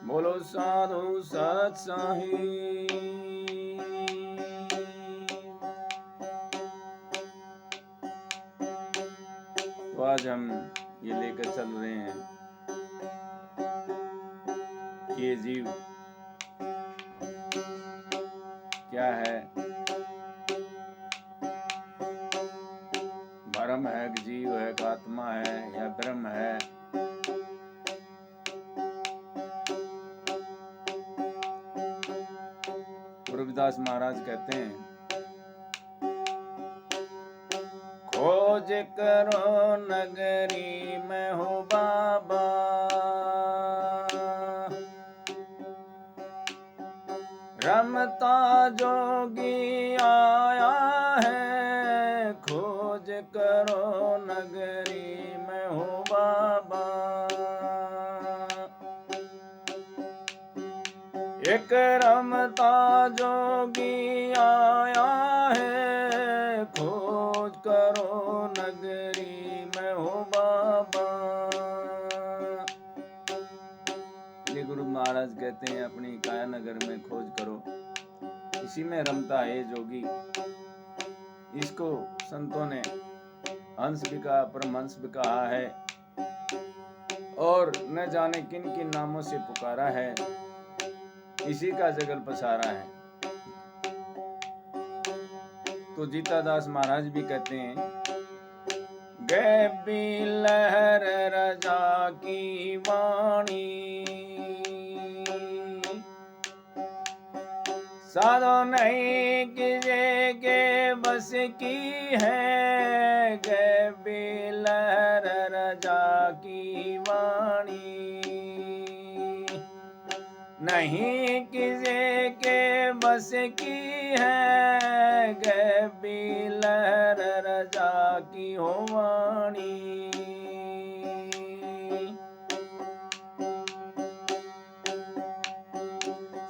बोलो साधु सत साहिब। तो आज हम ये लेकर चल रहे हैं कि ये जीव क्या है, ब्रह्म है कि जीव है कि आत्मा है या ब्रह्म है। रविदास महाराज कहते हैं, खोज करो नगरी में हो बाबा, रमता जोगी आया है। खोज करो नगरी में हो बाबा, एक रमता जोगी आया है। खोज करो नगरी में हो बाबा। ये गुरु महाराज कहते हैं, अपनी काया नगर में खोज करो, इसी में रमता है जोगी। इसको संतों ने हंस भी कहा, परमहंस भी कहा है, और न जाने किन किन नामों से पुकारा है। इसी का जगल पसारा है। तो जीतादास महाराज भी कहते हैं, गैबी लहर रजा की वाणी, साधो नहीं किसी के बस की है। गैबी लहर रजा की वाणी, नहीं किसी के बस की है। गैबी लहर रजा की हो वाणी।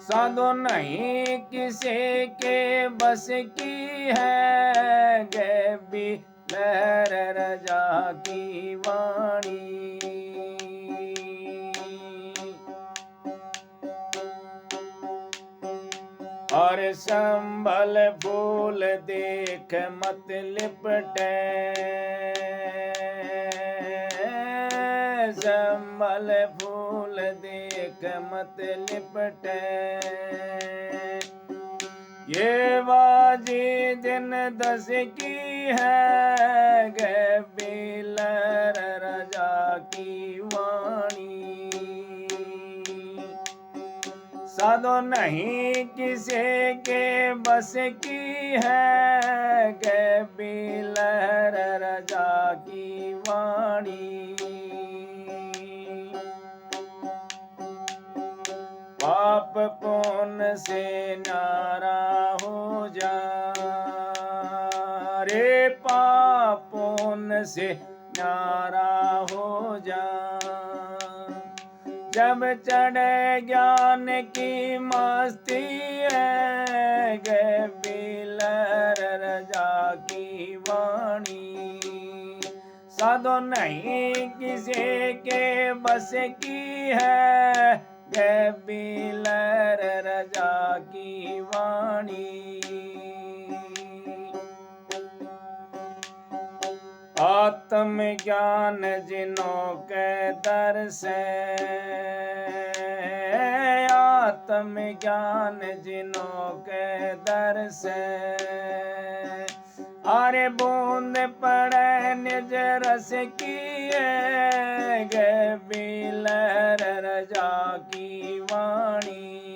साधो नहीं किसी के बस की है। गैबी लहर रजा की वाणी। और संभल फूल देख मत लिपटे, संभल फूल देख मत लिपटे। ये बाजी दिन 10 की है। गैबी लहर रजा की वाणी, साधो नहीं किसी के बस की है। गैबी लहर रजा की वाणी। पाप पुण्य से न्यारा हो जा रे, पाप पुण्य से न्यारा हो जा। जब चढ़े ज्ञान की मस्ती है। गैबी लहर रजा की वाणी, साधो नहीं किसी के बस की है। गैबी लहर रजा की वाणी। आत्म ज्ञान जिन्हों के दर से, आत्म ज्ञान जिन्हों के दर से। अरे बूंद पड़े निज रस की है। गैबी लहर रजा की वाणी,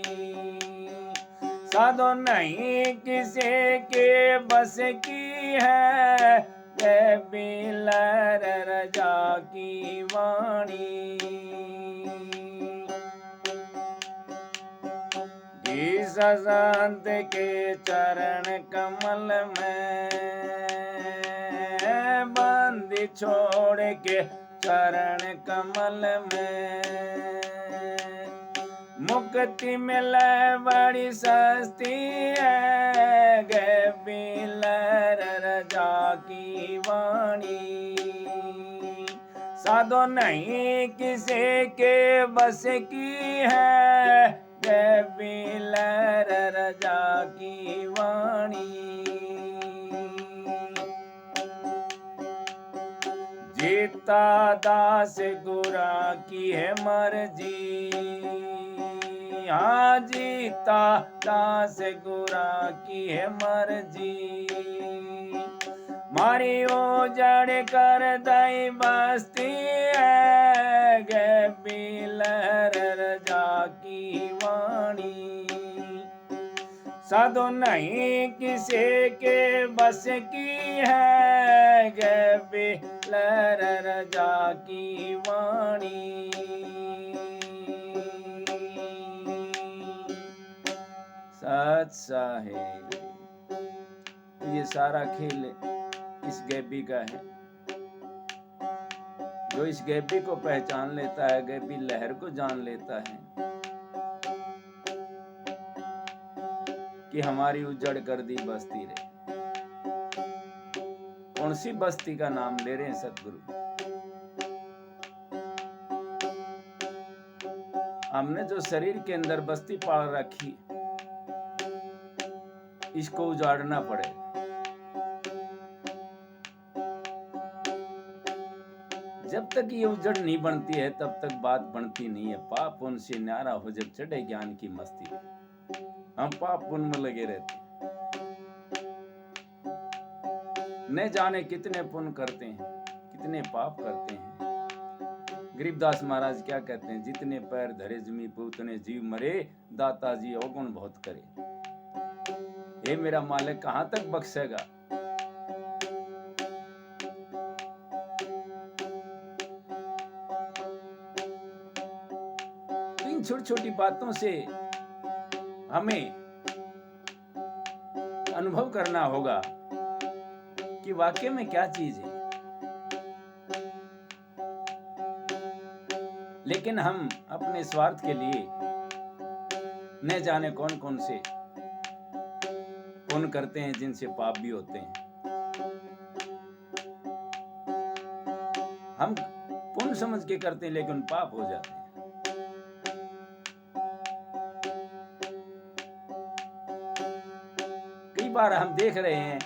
साधो नहीं किसी के बस की है। गैबी लहर रजा की वाणी। जिस संत के चरण कमल में बंदी छोड़ के चरण कमल में, मुक्ति मिले बड़ी सस्ती है। गैबी लहर रजा की वाणी, साधो नहीं किसी के बस की है, गैबी लहर रजा की वाणी। जीता दास गुरा की है मर्जी, हाँ जीता दास गुरा की है मर्जी। मारी उजड़ कर दई बस्ती है, गैबी लहर रजा की वाणी। साधु नहीं किसी के बस की है, गैबी लहर रजा की वाणी। सच्चा है तो ये सारा खेल इस गैबी का है। जो इस गैबी को पहचान लेता है, गैबी लहर को जान लेता है कि हमारी उजड़ कर दी बस्ती रे। कौन सी बस्ती का नाम ले रहे हैं सतगुरु? हमने जो शरीर के अंदर बस्ती पाल रखी, इसको उजाड़ना पड़े। जब तक ये उजड़ नहीं बनती है तब तक बात बनती नहीं है। पाप उनसे न्यारा हो जब चढ़े ज्ञान की मस्ती में, हम पाप पुण्य में लगे रहते हैं। न जाने कितने पुण्य करते हैं, कितने पाप करते हैं। गरीबदास महाराज क्या कहते हैं? जितने पैर धरे जमी पे उतने जीव मरे, दाता जी अवगुण बहुत करे। हे मेरा मालिक कहां तक बख्शेगा? इन छोटी छोटी बातों से हमें अनुभव करना होगा कि वाकई में क्या चीज है। लेकिन हम अपने स्वार्थ के लिए न जाने कौन कौन से पुण्य करते हैं जिनसे पाप भी होते हैं। हम पुण्य समझ के करते हैं लेकिन पाप हो जाते हैं। कई बार हम देख रहे हैं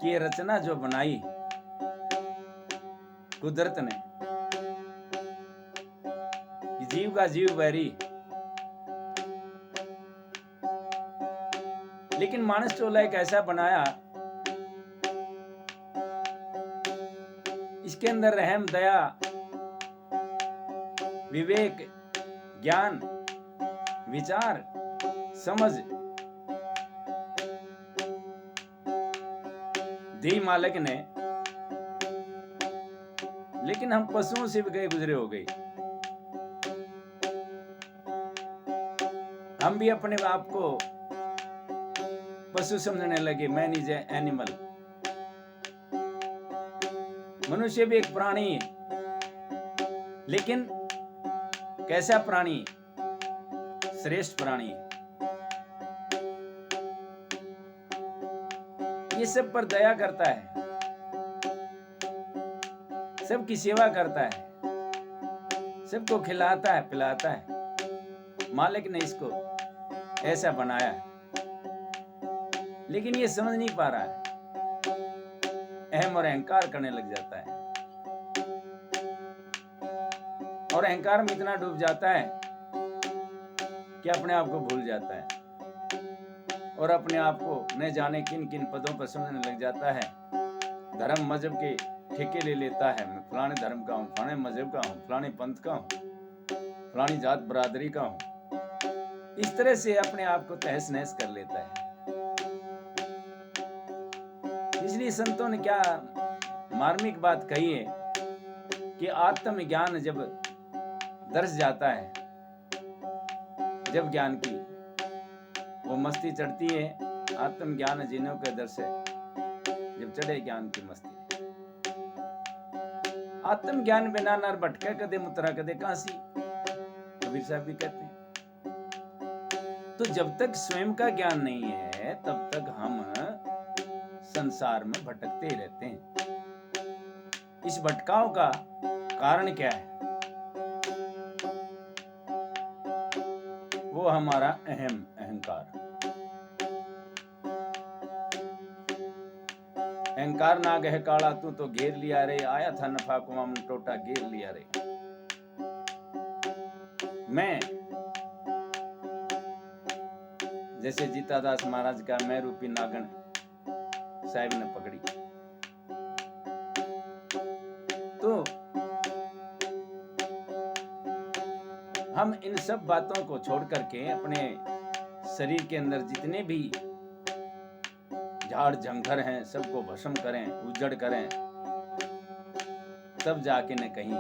कि ये रचना जो बनाई कुदरत ने, जीव का जीव बैरी, लेकिन मानस चोला एक ऐसा बनाया, इसके अंदर रहम, दया, विवेक, ज्ञान, विचार, समझ दी मालिक ने। लेकिन हम पशुओं से भी गए गुजरे हो गए। हम भी अपने आप को पशु समझने लगे, मैन इज एनिमल। मनुष्य भी एक प्राणी है, लेकिन कैसा प्राणी? श्रेष्ठ प्राणी। ये सब पर दया करता है, सबकी सेवा करता है, सबको खिलाता है, पिलाता है। मालिक ने इसको ऐसा बनाया है, लेकिन ये समझ नहीं पा रहा है, अहम और अहंकार करने लग जाता है, और अहंकार में इतना डूब जाता है कि अपने आप को भूल जाता है, और अपने आप को न जाने किन किन पदों पर समझने लग जाता है। धर्म मजहब के ठेके ले लेता है, मैं फलाने धर्म का हूँ, फलाने मजहब का हूँ, फलाने पंथ का हूँ, फलानी जात बरादरी का हूँ। इस तरह से अपने आप को तहस नहस कर लेता है। इसलिए संतों ने क्या मार्मिक बात कही है कि आत्मज्ञान जब दर्श जाता है, जब ज्ञान की वो मस्ती चढ़ती है, आत्मज्ञान जिन्हों के दर से जब चढ़े ज्ञान की मस्ती। आत्मज्ञान बिना नर भटके कदे मुतरा कदे कांसी, कबीर साहब भी कहते हैं। तो जब तक स्वयं का ज्ञान नहीं है तब तक हम संसार में भटकते रहते हैं। इस भटकाव का कारण क्या है? वो हमारा अहम अहंकार। अहंकार नाग है काला तू तो घेर लिया रे, आया था नफा को हम टोटा घेर लिया रे। मैं जैसे जीतादास महाराज का मैं रूपी नागन साहिब ने पकड़ी, तो हम इन सब बातों को छोड़ करके अपने शरीर के अंदर जितने भी झाड़ झंखर हैं सबको भस्म करें, उजड़ करें, तब जाके न कहीं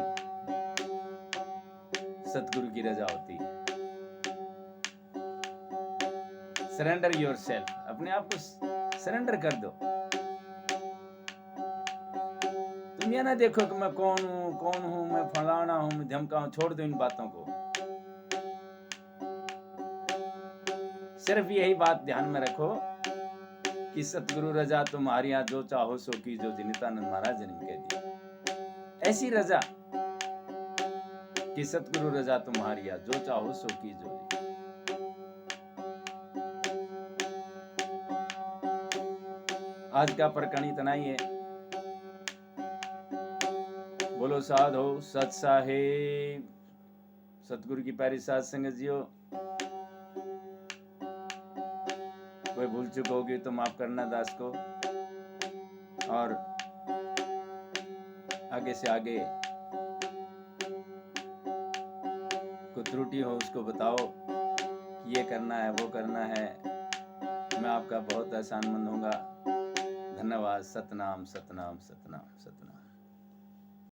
सतगुरु की रजा होती है। सरेंडर योरसेल्फ, अपने आप को सरेंडर कर दो। तुम ये ना देखो कि मैं कौन हूं, मैं फलाना हूं, मैं धमका हूं, छोड़ दो इन बातों को। सिर्फ यही बात ध्यान में रखो कि सतगुरु रजा तुम्हारी, जो चाहो सो की, जो नित्यानंद महाराज ने कह दिया। ऐसी रजा कि सतगुरु रजा तुम्हारी, जो चाहो सो की जो। आज का प्रकरण इतना ही है। बोलो साधो सत साहेब, सतगुरु की प्यारी साध संगत जियो। कोई भूल चूक होगी तो माफ करना दास को, और आगे से आगे कोई त्रुटि हो उसको बताओ कि ये करना है वो करना है। मैं आपका बहुत एहसानमंद होऊंगा। धन्यवाद। सतनाम सतनाम सतनाम सतनाम।